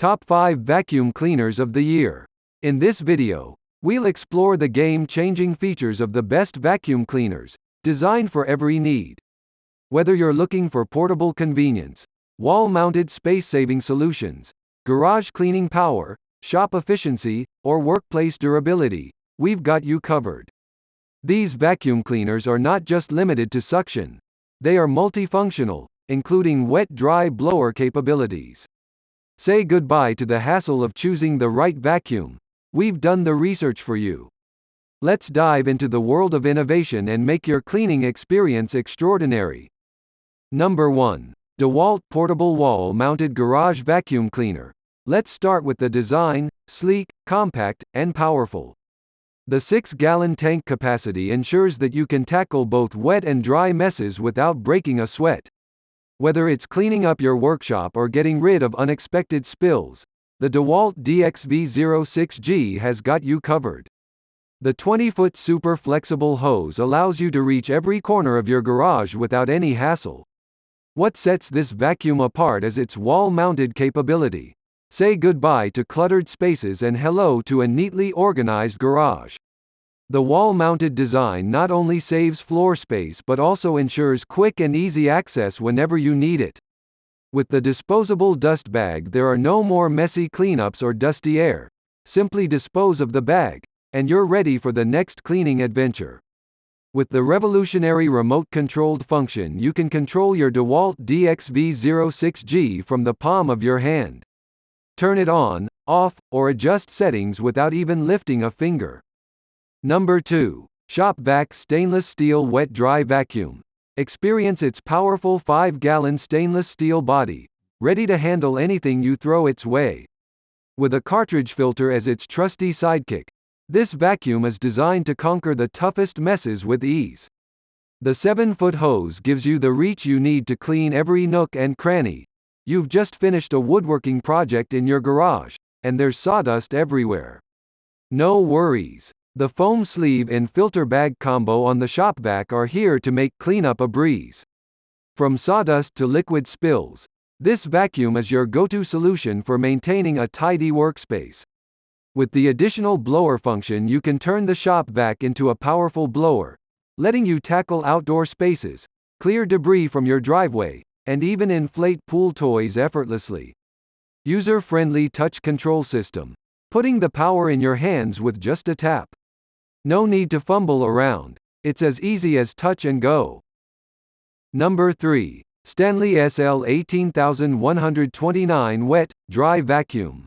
Top 5 Vacuum Cleaners of the Year. In this video, we'll explore the game-changing features of the best vacuum cleaners, designed for every need. Whether you're looking for portable convenience, wall-mounted space-saving solutions, garage cleaning power, shop efficiency, or workplace durability, we've got you covered. These vacuum cleaners are not just limited to suction. They are multifunctional, including wet-dry blower capabilities. Say goodbye to the hassle of choosing the right vacuum. We've done the research for you. Let's dive into the world of innovation and make your cleaning experience extraordinary. Number 1. DeWalt Portable Wall-Mounted Garage Vacuum Cleaner. Let's start with the design: sleek, compact, and powerful. The 6-gallon tank capacity ensures that you can tackle both wet and dry messes without breaking a sweat. Whether it's cleaning up your workshop or getting rid of unexpected spills, the DeWalt DXV06G has got you covered. The 20-foot super flexible hose allows you to reach every corner of your garage without any hassle. What sets this vacuum apart is its wall-mounted capability. Say goodbye to cluttered spaces and hello to a neatly organized garage. The wall-mounted design not only saves floor space but also ensures quick and easy access whenever you need it. With the disposable dust bag, there are no more messy cleanups or dusty air. Simply dispose of the bag, and you're ready for the next cleaning adventure. With the revolutionary remote-controlled function, you can control your DeWalt DXV06G from the palm of your hand. Turn it on, off, or adjust settings without even lifting a finger. Number 2. ShopVac Stainless Steel Wet-Dry Vacuum. Experience its powerful 5-gallon stainless steel body, ready to handle anything you throw its way. With a cartridge filter as its trusty sidekick, this vacuum is designed to conquer the toughest messes with ease. The 7-foot hose gives you the reach you need to clean every nook and cranny. You've just finished a woodworking project in your garage, and there's sawdust everywhere. No worries. The foam sleeve and filter bag combo on the ShopVac are here to make cleanup a breeze. From sawdust to liquid spills, this vacuum is your go-to solution for maintaining a tidy workspace. With the additional blower function, you can turn the ShopVac into a powerful blower, letting you tackle outdoor spaces, clear debris from your driveway, and even inflate pool toys effortlessly. User-friendly touch control system, putting the power in your hands with just a tap. No need to fumble around. It's as easy as touch and go. Number 3. Stanley SL18129 Wet, Dry Vacuum.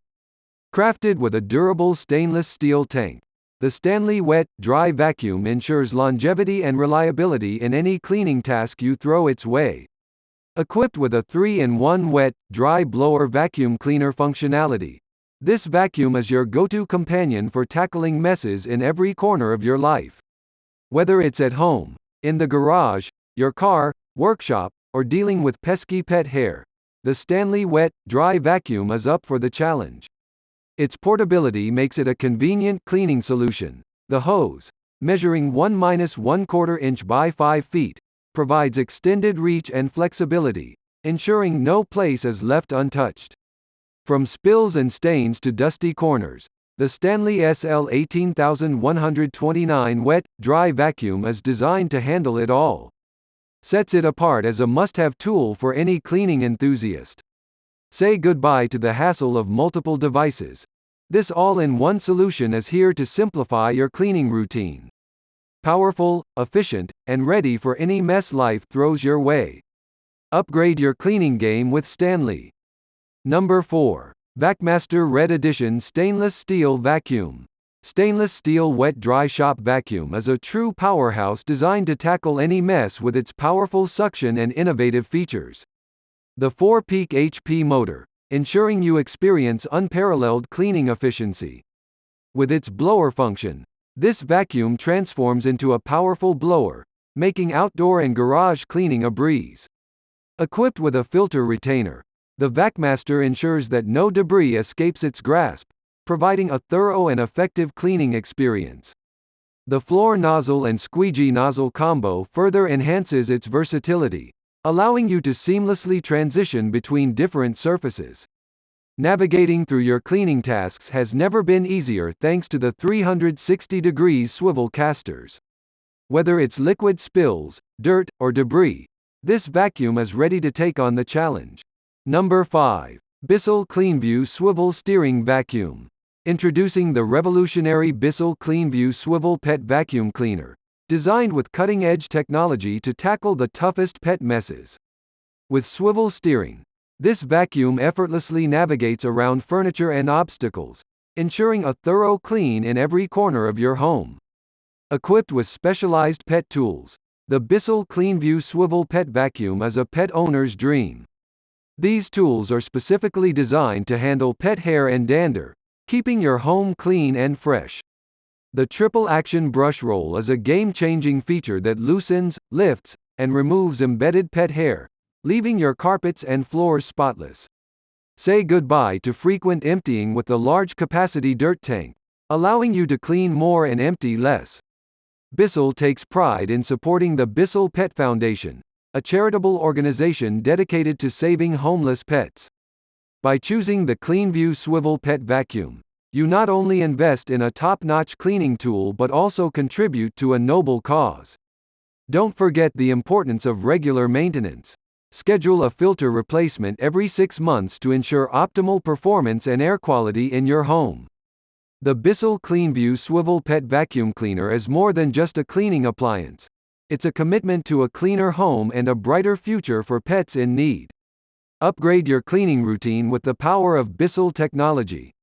Crafted with a durable stainless steel tank, the Stanley Wet, Dry Vacuum ensures longevity and reliability in any cleaning task you throw its way. Equipped with a 3-in-1 wet, dry blower vacuum cleaner functionality, this vacuum is your go-to companion for tackling messes in every corner of your life. Whether it's at home, in the garage, your car, workshop, or dealing with pesky pet hair, the Stanley Wet, Dry Vacuum is up for the challenge. Its portability makes it a convenient cleaning solution. The hose, measuring 1-1/4 inch by 5 feet, provides extended reach and flexibility, ensuring no place is left untouched. From spills and stains to dusty corners, the Stanley SL18129 Wet, Dry Vacuum is designed to handle it all. Sets it apart as a must-have tool for any cleaning enthusiast. Say goodbye to the hassle of multiple devices. This all-in-one solution is here to simplify your cleaning routine. Powerful, efficient, and ready for any mess life throws your way. Upgrade your cleaning game with Stanley. Number 4. VacMaster Red Edition Stainless Steel Vacuum. Stainless steel wet-dry shop vacuum is a true powerhouse designed to tackle any mess with its powerful suction and innovative features. The 4-peak HP motor, ensuring you experience unparalleled cleaning efficiency. With its blower function, this vacuum transforms into a powerful blower, making outdoor and garage cleaning a breeze. Equipped with a filter retainer, the VacMaster ensures that no debris escapes its grasp, providing a thorough and effective cleaning experience. The floor nozzle and squeegee nozzle combo further enhances its versatility, allowing you to seamlessly transition between different surfaces. Navigating through your cleaning tasks has never been easier thanks to the 360 degrees swivel casters. Whether it's liquid spills, dirt, or debris, this vacuum is ready to take on the challenge. Number 5. Bissell CleanView Swivel Steering Vacuum. Introducing the revolutionary Bissell CleanView Swivel Pet Vacuum Cleaner, designed with cutting-edge technology to tackle the toughest pet messes. With swivel steering, this vacuum effortlessly navigates around furniture and obstacles, ensuring a thorough clean in every corner of your home. Equipped with specialized pet tools, the Bissell CleanView Swivel Pet Vacuum is a pet owner's dream. These tools are specifically designed to handle pet hair and dander, keeping your home clean and fresh. The triple action brush roll is a game-changing feature that loosens, lifts, and removes embedded pet hair, leaving your carpets and floors spotless. Say goodbye to frequent emptying with the large-capacity dirt tank, allowing you to clean more and empty less. Bissell takes pride in supporting the Bissell Pet Foundation, a charitable organization dedicated to saving homeless pets. By choosing the CleanView Swivel Pet Vacuum, you not only invest in a top-notch cleaning tool but also contribute to a noble cause. Don't forget the importance of regular maintenance. Schedule a filter replacement every 6 months to ensure optimal performance and air quality in your home. The Bissell CleanView Swivel Pet Vacuum Cleaner is more than just a cleaning appliance. It's a commitment to a cleaner home and a brighter future for pets in need. Upgrade your cleaning routine with the power of Bissell technology.